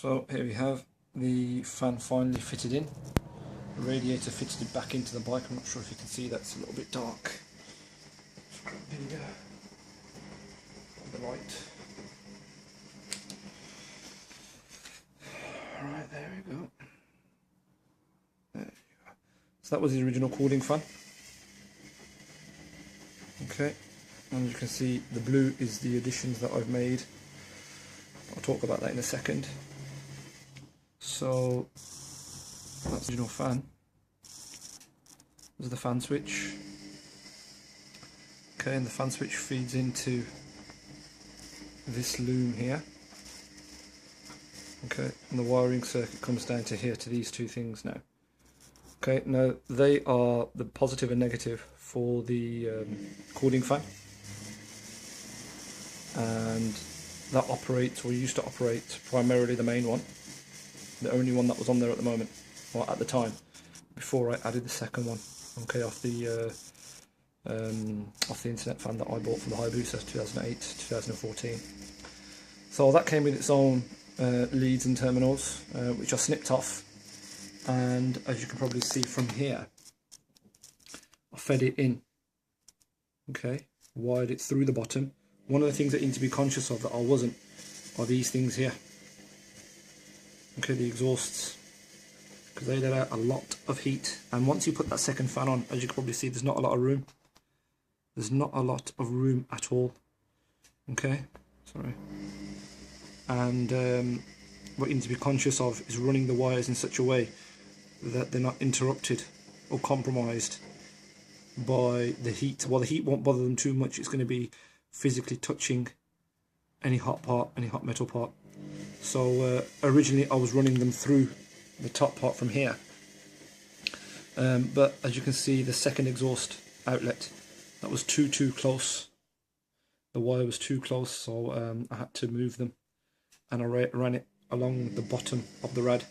So here we have the fan finally fitted in. The radiator fitted back into the bike. I'm not sure if you can see, that's a little bit dark. Just grab the light. Alright, there we go. There you go. So that was the original cooling fan. Okay, and you can see the blue is the additions that I've made. I'll talk about that in a second. So that's the original fan. There's the fan switch. Okay, and the fan switch feeds into this loom here. Okay, and the wiring circuit comes down to here, to these two things now. Okay, now they are the positive and negative for the cooling fan, and that operates, or used to operate, primarily the main one, the only one that was on there at the moment, or at the time, before I added the second one. Okay, off the internet fan that I bought for the Hayabusa 2008-2014. So that came with its own leads and terminals, which are snipped off, and as you can probably see from here, I fed it in. Okay, wired it through the bottom. One of the things that you need to be conscious of that I wasn't are these things here. Okay, the exhausts, because they let out a lot of heat, and once you put that second fan on, as you can probably see, there's not a lot of room. There's not a lot of room at all. Okay, sorry. And what you need to be conscious of is running the wires in such a way that they're not interrupted or compromised by the heat. While the heat won't bother them too much, it's going to be physically touching any hot part, any hot metal part. So originally I was running them through the top part from here, but as you can see, the second exhaust outlet, that was too close. The wire was too close, so I had to move them, and I ran it along the bottom of the rad,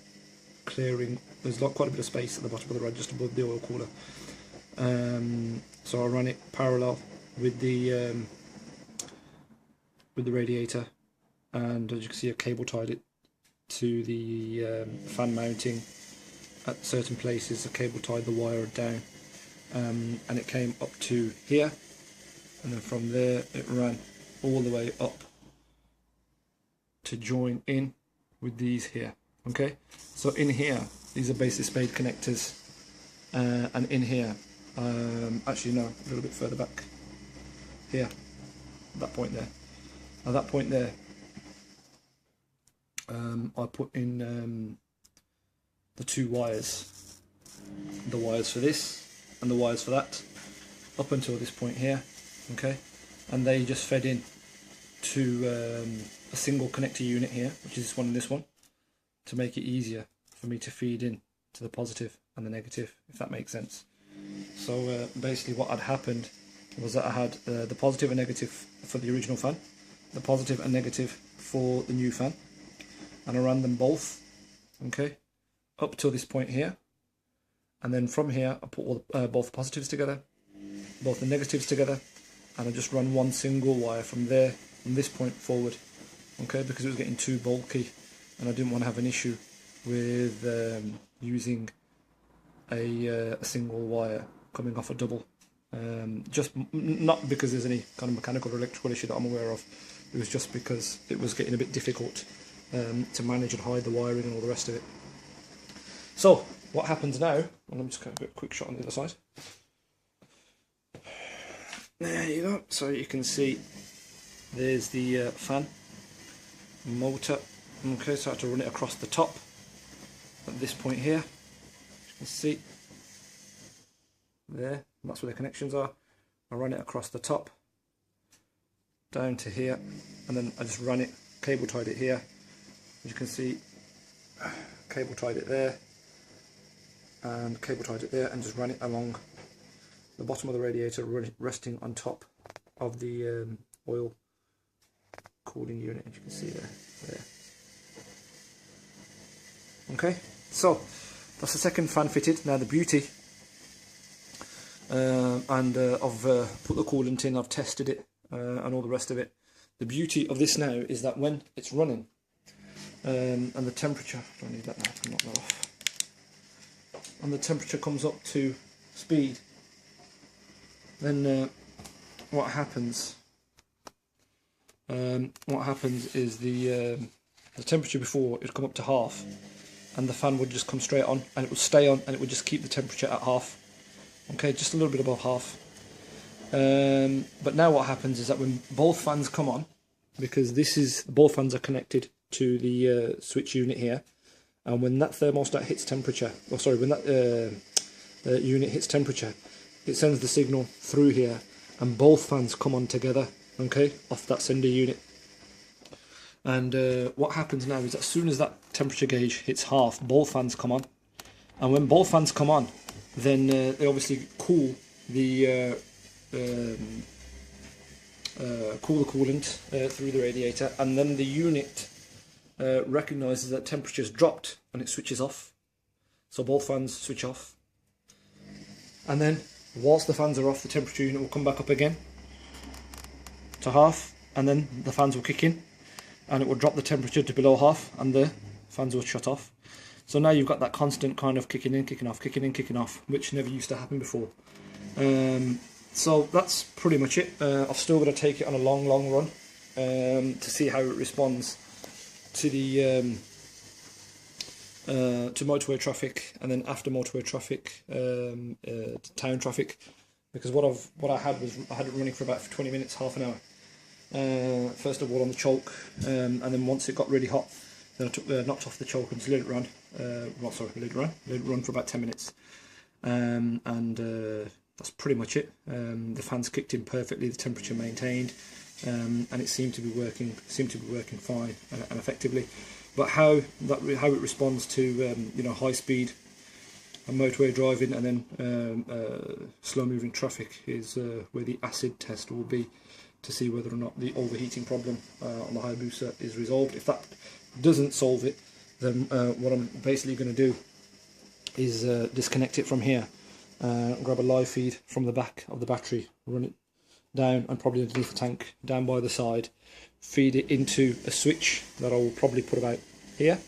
clearing, there's quite a bit of space at the bottom of the rad just above the oil cooler. So I ran it parallel with the radiator, and as you can see, I cable tied it to the fan mounting. At certain places I cable tied the wire down, and it came up to here, and then from there it ran all the way up to join in with these here. Okay, so in here, these are basically spade connectors, and in here, actually no, a little bit further back here, that point there. At that point there, I put in the two wires, the wires for this and the wires for that, up until this point here. Okay, and they just fed in to a single connector unit here, which is this one and this one, to make it easier for me to feed in to the positive and the negative, if that makes sense. So basically what had happened was that I had the positive and negative for the original fan, the positive and negative for the new fan, and I ran them both, okay, up till this point here, and then from here I put all both positives together, both the negatives together, and I just run one single wire from there, from this point forward, okay, because it was getting too bulky, and I didn't want to have an issue with using a single wire coming off a double. Just not because there's any kind of mechanical or electrical issue that I'm aware of. It was just because it was getting a bit difficult to manage and hide the wiring and all the rest of it. So what happens now, and I'm just going to do a quick shot on the other side. There you go. So you can see there's the fan motor. Okay, so I have to run it across the top at this point here. You can see there, that's where the connections are. I run it across the top down to here, and then I just ran it, cable tied it here. As you can see, cable tied it there, and cable tied it there, and just ran it along the bottom of the radiator, resting on top of the oil cooling unit, as you can see there. Okay, so that's the second fan fitted. Now the beauty, and I've put the coolant in, I've tested it, and all the rest of it. The beauty of this now is that when it's running, and the temperature, I don't need that now, I can knock that off, and the temperature comes up to speed, then what happens is the temperature before it would come up to half, and the fan would just come straight on, and it would stay on, and it would just keep the temperature at half. Okay, just a little bit above half. But now what happens is that when both fans come on, because both fans are connected to the switch unit here, and when that thermostat hits temperature, when that unit hits temperature, it sends the signal through here, and both fans come on together, okay, off that sender unit. And what happens now is that as soon as that temperature gauge hits half, both fans come on, and when both fans come on, then they obviously cool the coolant through the radiator, and then the unit recognises that temperature's dropped and it switches off. So both fans switch off, and then whilst the fans are off, the temperature unit will come back up again to half, and then the fans will kick in, and it will drop the temperature to below half, and the fans will shut off. So now you've got that constant kind of kicking in, kicking off, kicking in, kicking off, which never used to happen before. So that's pretty much it. I've still got to take it on a long run to see how it responds to the to motorway traffic, and then after motorway traffic, to town traffic. Because what I had it running for about 20 minutes, half an hour. First of all on the choke, and then once it got really hot, then I knocked off the choke and just let it run. Let it run for about 10 minutes, and that's pretty much it. The fans kicked in perfectly, the temperature maintained, and it seemed to be working fine and effectively. But how it responds to high speed and motorway driving, and then slow moving traffic, is where the acid test will be, to see whether or not the overheating problem on the Hayabusa is resolved. If that doesn't solve it, then what I'm basically going to do is disconnect it from here, grab a live feed from the back of the battery, run it down and probably underneath the tank, down by the side, feed it into a switch that I will probably put about here,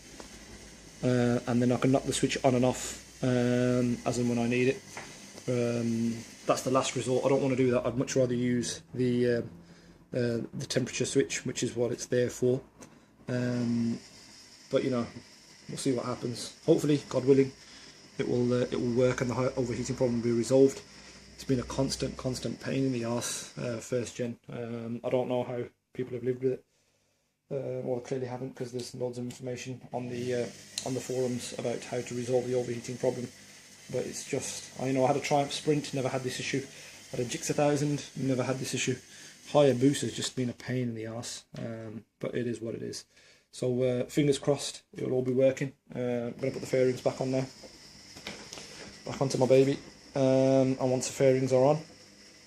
and then I can knock the switch on and off as and when I need it. That's the last resort. I don't want to do that. I'd much rather use the temperature switch, which is what it's there for. But we'll see what happens. Hopefully, God willing, it will work and the overheating problem will be resolved. It's been a constant pain in the arse, first gen. I don't know how people have lived with it. Well, clearly haven't, because there's loads of information on the forums about how to resolve the overheating problem. But it's just, I had a Triumph Sprint, never had this issue. Had a Gix 1000, never had this issue. Hayabusa has just been a pain in the arse, but it is what it is. So fingers crossed, it'll all be working. I'm going to put the fairings back on now, back onto my baby, and once the fairings are on,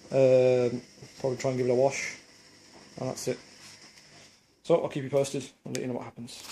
probably try and give it a wash, and that's it. So I'll keep you posted and let you know what happens.